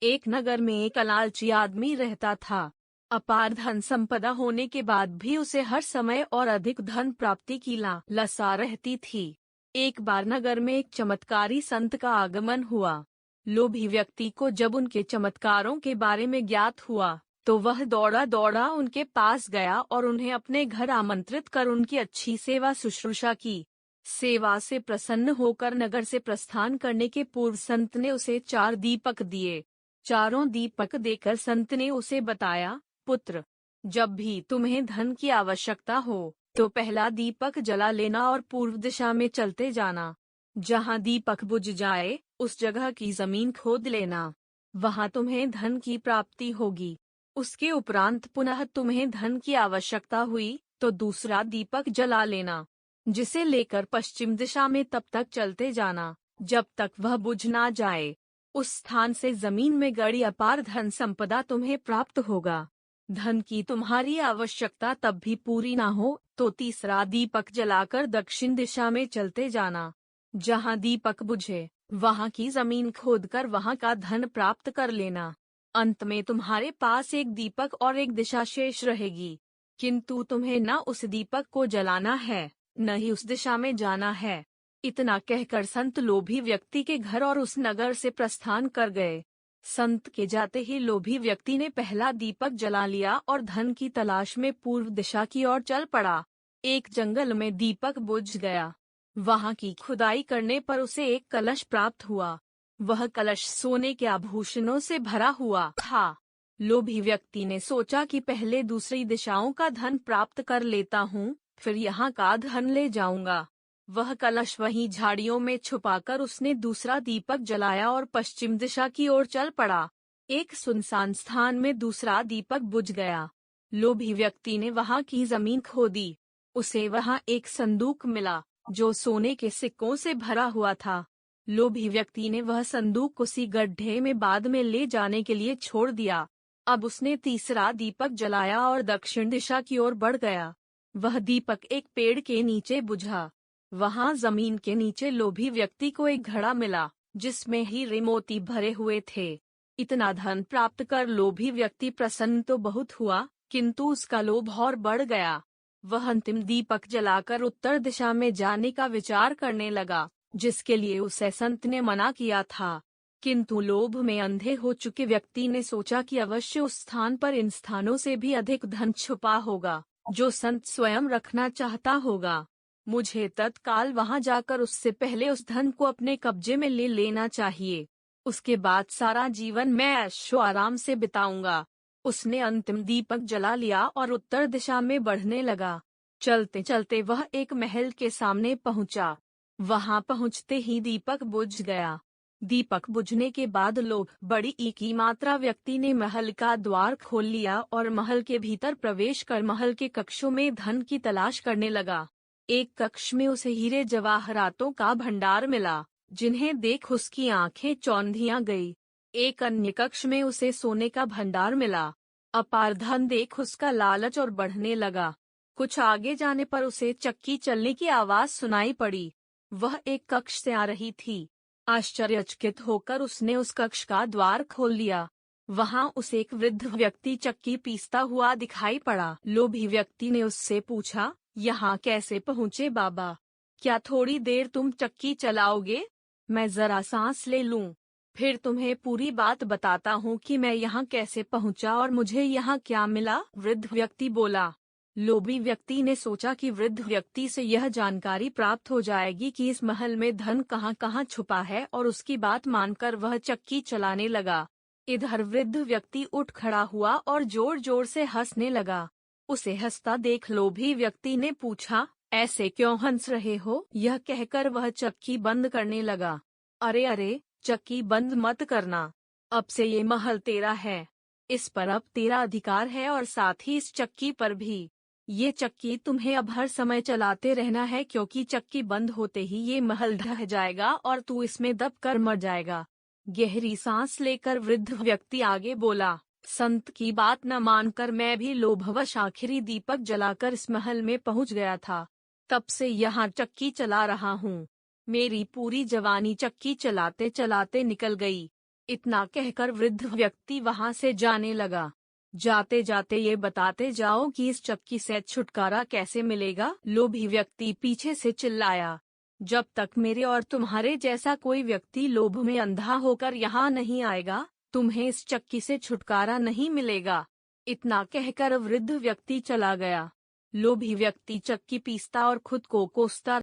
एक नगर में एक लालची आदमी रहता था। अपार धन संपदा होने के बाद भी उसे हर समय और अधिक धन प्राप्ति की लालसा रहती थी। एक बार नगर में एक चमत्कारी संत का आगमन हुआ। लोभी व्यक्ति को जब उनके चमत्कारों के बारे में ज्ञात हुआ तो वह दौड़ा दौड़ा उनके पास गया और उन्हें अपने घर आमंत्रित कर उनकी अच्छी सेवा शुश्रूषा की। सेवा से प्रसन्न होकर नगर से प्रस्थान करने के पूर्व संत ने उसे 4 दीपक दिए। चारों दीपक देकर संत ने उसे बताया, पुत्र, जब भी तुम्हें धन की आवश्यकता हो तो पहला दीपक जला लेना और पूर्व दिशा में चलते जाना। जहाँ दीपक बुझ जाए उस जगह की जमीन खोद लेना, वहाँ तुम्हें धन की प्राप्ति होगी। उसके उपरांत पुनः तुम्हें धन की आवश्यकता हुई तो दूसरा दीपक जला लेना, जिसे लेकर पश्चिम दिशा में तब तक चलते जाना जब तक वह बुझ ना जाए। उस स्थान से जमीन में गड़ी अपार धन संपदा तुम्हें प्राप्त होगा। धन की तुम्हारी आवश्यकता तब भी पूरी ना हो तो तीसरा दीपक जलाकर दक्षिण दिशा में चलते जाना। जहाँ दीपक बुझे वहाँ की जमीन खोदकर वहाँ का धन प्राप्त कर लेना। अंत में तुम्हारे पास एक दीपक और एक दिशा शेष रहेगी, किंतु तुम्हें न उस दीपक को जलाना है न ही उस दिशा में जाना है। इतना कहकर संत लोभी व्यक्ति के घर और उस नगर से प्रस्थान कर गए। संत के जाते ही लोभी व्यक्ति ने पहला दीपक जला लिया और धन की तलाश में पूर्व दिशा की ओर चल पड़ा। एक जंगल में दीपक बुझ गया। वहां की खुदाई करने पर उसे एक कलश प्राप्त हुआ। वह कलश सोने के आभूषणों से भरा हुआ था। लोभी व्यक्ति ने सोचा कि पहले दूसरी दिशाओं का धन प्राप्त कर लेता हूँ, फिर यहाँ का धन ले जाऊंगा। वह कलश वहीं झाड़ियों में छुपाकर उसने दूसरा दीपक जलाया और पश्चिम दिशा की ओर चल पड़ा। एक सुनसान स्थान में दूसरा दीपक बुझ गया। लोभी व्यक्ति ने वहां की जमीन खोदी। उसे वहां एक संदूक मिला जो सोने के सिक्कों से भरा हुआ था। लोभी व्यक्ति ने वह संदूक उसी गड्ढे में बाद में ले जाने के लिए छोड़ दिया। अब उसने तीसरा दीपक जलाया और दक्षिण दिशा की ओर बढ़ गया। वह दीपक एक पेड़ के नीचे बुझा। वहां जमीन के नीचे लोभी व्यक्ति को एक घड़ा मिला जिसमें हीरे मोती भरे हुए थे। इतना धन प्राप्त कर लोभी व्यक्ति प्रसन्न तो बहुत हुआ, किंतु उसका लोभ और बढ़ गया। वह अंतिम दीपक जलाकर उत्तर दिशा में जाने का विचार करने लगा, जिसके लिए उसे संत ने मना किया था। किंतु लोभ में अंधे हो चुके व्यक्ति ने सोचा कि अवश्य उस स्थान पर इन स्थानों से भी अधिक धन छुपा होगा जो संत स्वयं रखना चाहता होगा। मुझे तत्काल वहां जाकर उससे पहले उस धन को अपने कब्जे में ले लेना चाहिए। उसके बाद सारा जीवन मैं ऐशो आराम से बिताऊंगा। उसने अंतिम दीपक जला लिया और उत्तर दिशा में बढ़ने लगा। चलते चलते वह एक महल के सामने पहुंचा। वहां पहुंचते ही दीपक बुझ गया। दीपक बुझने के बाद लोभ बड़ी की मात्रा व्यक्ति ने महल का द्वार खोल लिया और महल के भीतर प्रवेश कर महल के कक्षों में धन की तलाश करने लगा। एक कक्ष में उसे हीरे जवाहरातों का भंडार मिला, जिन्हें देख उसकी आंखें चौंधियां गई। एक अन्य कक्ष में उसे सोने का भंडार मिला। अपार धन देख उसका लालच और बढ़ने लगा। कुछ आगे जाने पर उसे चक्की चलने की आवाज सुनाई पड़ी। वह एक कक्ष से आ रही थी। आश्चर्यचकित होकर उसने उस कक्ष का द्वार खोल लिया। वहां उसे एक वृद्ध व्यक्ति चक्की पीसता हुआ दिखाई पड़ा। लोभी व्यक्ति ने उससे पूछा, यहाँ कैसे पहुँचे बाबा? क्या थोड़ी देर तुम चक्की चलाओगे? मैं जरा सांस ले लूं, फिर तुम्हें पूरी बात बताता हूँ कि मैं यहाँ कैसे पहुँचा और मुझे यहाँ क्या मिला। वृद्ध व्यक्ति बोला। लोभी व्यक्ति ने सोचा कि वृद्ध व्यक्ति से यह जानकारी प्राप्त हो जाएगी कि इस महल में धन कहाँ कहाँ छुपा है, और उसकी बात मानकर वह चक्की चलाने लगा। इधर वृद्ध व्यक्ति उठ खड़ा हुआ और जोर जोर से हंसने लगा। उसे हंसता देख लोभी व्यक्ति ने पूछा, ऐसे क्यों हंस रहे हो? यह कहकर वह चक्की बंद करने लगा। अरे अरे, चक्की बंद मत करना। अब से ये महल तेरा है। इस पर अब तेरा अधिकार है और साथ ही इस चक्की पर भी। ये चक्की तुम्हें अब हर समय चलाते रहना है, क्योंकि चक्की बंद होते ही ये महल ढह जाएगा और तू इसमें दब कर मर जाएगा। गहरी सांस लेकर वृद्ध व्यक्ति आगे बोला, संत की बात न मानकर मैं भी लोभवश आखिरी दीपक जलाकर इस महल में पहुंच गया था। तब से यहाँ चक्की चला रहा हूँ। मेरी पूरी जवानी चक्की चलाते चलाते निकल गई। इतना कहकर वृद्ध व्यक्ति वहां से जाने लगा। जाते जाते ये बताते जाओ कि इस चक्की से छुटकारा कैसे मिलेगा? लोभी व्यक्ति पीछे से चिल्लाया। जब तक मेरे और तुम्हारे जैसा कोई व्यक्ति लोभ में अंधा होकर यहाँ नहीं आएगा, तुम्हें इस चक्की से छुटकारा नहीं मिलेगा। इतना कहकर वृद्ध व्यक्ति चला गया। लोभी व्यक्ति चक्की पीसता और खुद को कोसता